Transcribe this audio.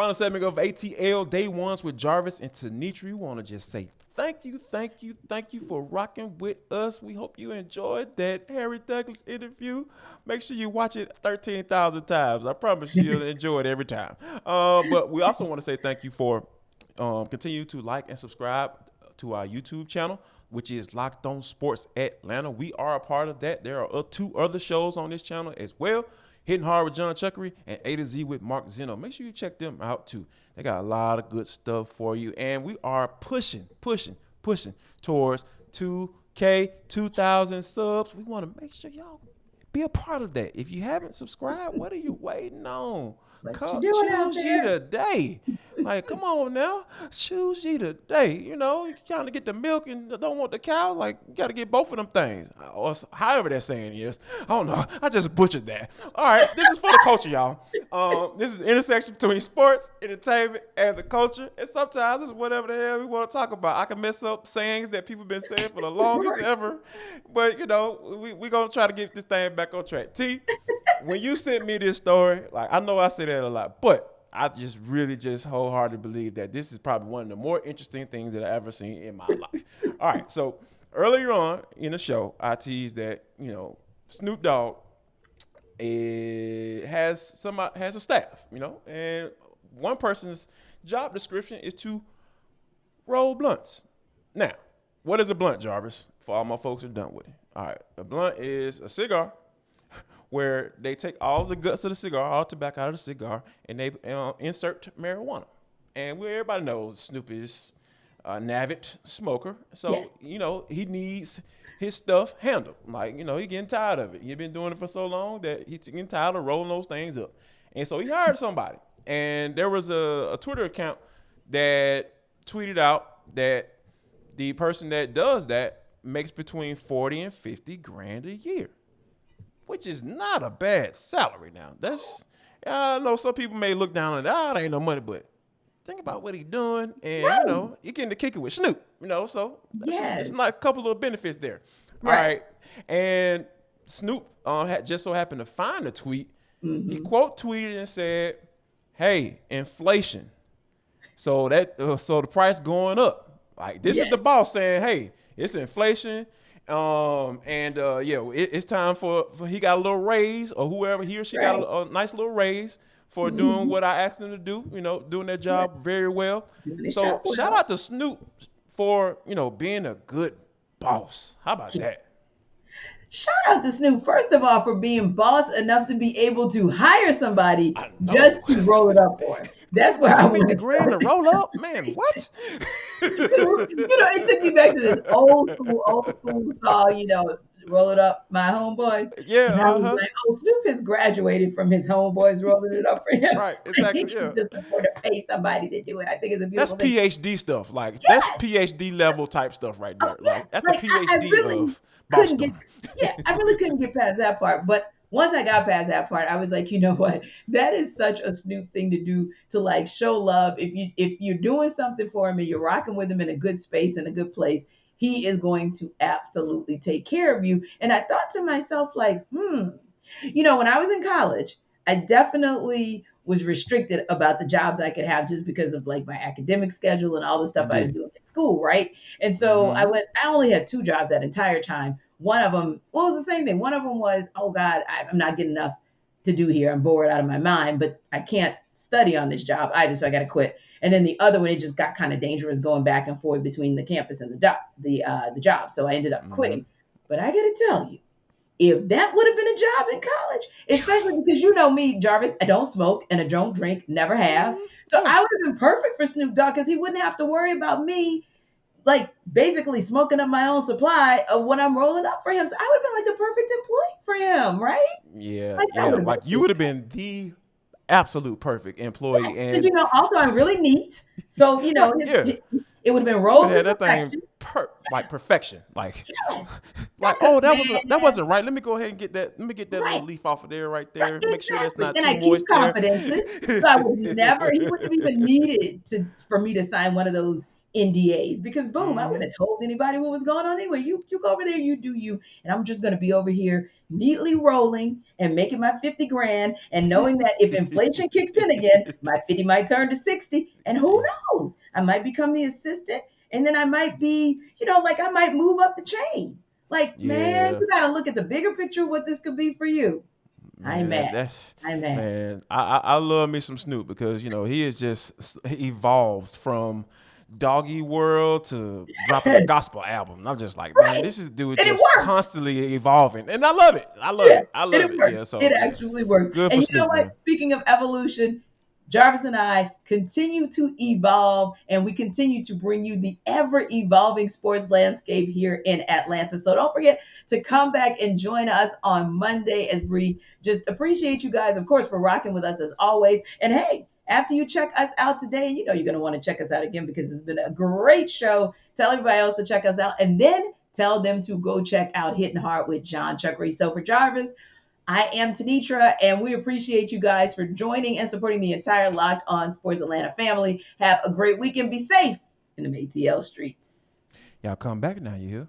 Final segment of ATL Day Ones with Jarvis and Tenitra. We want to just say thank you for rocking with us. We hope you enjoyed that Harry Douglas interview. Make sure you watch it 13,000 times. I promise you'll enjoy it every time. But we also want to say thank you for continue to like and subscribe to our YouTube channel, which is Locked On Sports Atlanta. We are a part of that. There are 2 other shows on this channel as well. Hitting Hard with John Chuckery and A to Z with Mark Zeno. Make sure you check them out too. They got a lot of good stuff for you. And we are pushing towards 2K, 2,000 subs. We want to make sure y'all be a part of that. If you haven't subscribed, what are you waiting on? Choose ye today. Like, come on now. Choose ye today. You know, you're trying to get the milk and don't want the cow. Like, you got to get both of them things. Or however that saying is. I don't know. I just butchered that. All right. This is for the culture, y'all. This is the intersection between sports, entertainment, and the culture. And sometimes it's whatever the hell we want to talk about. I can mess up sayings that people been saying for the longest ever. But, you know, we going to try to get this thing back on track. T, when you sent me this story, like, I know I say that a lot, but I just really just wholeheartedly believe that this is probably one of the more interesting things that I've ever seen in my life. All right, so earlier on in the show, I teased that, you know, Snoop Dogg has a staff, you know, and one person's job description is to roll blunts. Now, what is a blunt, Jarvis? For all my folks who are done with it. All right, a blunt is a cigar where they take all the guts of the cigar, all tobacco out of the cigar, and they insert marijuana. And everybody knows Snoop is an avid smoker. So, yes, you know, he needs his stuff handled. Like, you know, he's getting tired of it. He's been doing it for so long that he's getting tired of rolling those things up. And so he hired somebody. And there was a Twitter account that tweeted out that the person that does that makes between 40 and 50 grand a year, which is not a bad salary now. That's, I know some people may look down on that ain't no money, but think about what he's doing, and, right, you know, you getting to kick it with Snoop, you know, so it's not a couple of benefits there. Right. All right. And Snoop had just so happened to find a tweet. Mm-hmm. He quote tweeted and said, "Hey, inflation. So the price going up. Like, this is the boss saying, hey, it's inflation. It's time for he got a little raise, or whoever he or she got a nice little raise for doing what I asked them to do, you know, doing their job very well. So shout out to Snoop for, you know, being a good boss. How about that? Shout out to Snoop, first of all, for being boss enough to be able to hire somebody just to roll it up for him. That's where I want to grand to roll up, man. What? You know, it took me back to this old school song. You know, roll it up, my homeboys. Yeah. And I was like, oh, Snoop has graduated from his homeboys rolling it up for him. Right. Exactly. He can just afford to pay somebody to do it. I think it's a beautiful thing. That's PhD stuff. Like, that's PhD level type stuff right there. Like, that's the PhD of Boston. I really couldn't get past that part, but once I got past that part, I was like, you know what? That is such a Snoop thing to do, to like show love. If you're doing something for him and you're rocking with him in a good space, in a good place, he is going to absolutely take care of you. And I thought to myself, like, you know, when I was in college, I definitely was restricted about the jobs I could have just because of like my academic schedule and all the stuff I was doing at school, right? And so I only had 2 jobs that entire time. One of them, well, it was the same thing. One of them was, oh God, I'm not getting enough to do here. I'm bored out of my mind, but I can't study on this job either, so I got to quit. And then the other one, it just got kind of dangerous going back and forth between the campus and the job. So I ended up quitting. But I got to tell you, if that would have been a job in college, especially because you know me, Jarvis, I don't smoke and I don't drink, never have. So I would have been perfect for Snoop Dogg because he wouldn't have to worry about me like basically smoking up my own supply of when I'm rolling up for him. So I would have been like the perfect employee for him, right? Yeah. Like you would have been the absolute perfect employee. And because, you know, also I'm really neat. So, you know, it would have been rolled to perfection. Perfection. Like, that wasn't right. Let me go ahead and get that. Let me get that little leaf off of there right there. Right. Make sure that's not too moist there. So I would never, he wouldn't have even needed for me to sign one of those NDAs because boom, I wouldn't Mm-hmm. have told anybody what was going on anyway. You go over there, you do you, and I'm just gonna be over here neatly rolling and making my 50 grand and knowing that if inflation kicks in again, my 50 might turn to 60. And who Yeah. knows? I might become the assistant and then I might be, like I might move up the chain. Like, man, Yeah. you gotta look at the bigger picture of what this could be for you. I'm Man, mad. that's I'm mad. man. I love me some Snoop because he has just evolved from doggy world to dropping a Right. gospel album. And I'm just like, man, this is dude And it just works. constantly evolving, and I love it. I love Yeah, it. I and love it it. works. Yeah. So It yeah, actually works. good And for you know Snoop, what? man. Speaking of evolution, Jarvis and I continue to evolve and we continue to bring you the ever evolving sports landscape here in Atlanta. So don't forget to come back and join us on Monday as we just appreciate you guys, of course, for rocking with us as always. And hey, after you check us out today, and you know you're going to want to check us out again because it's been a great show. Tell everybody else to check us out and then tell them to go check out Hitting Hard with John Chuck Reese. So for Jarvis, I am Tenitra, and we appreciate you guys for joining and supporting the entire Locked On Sports Atlanta family. Have a great weekend. Be safe in the ATL streets. Y'all come back now. You hear?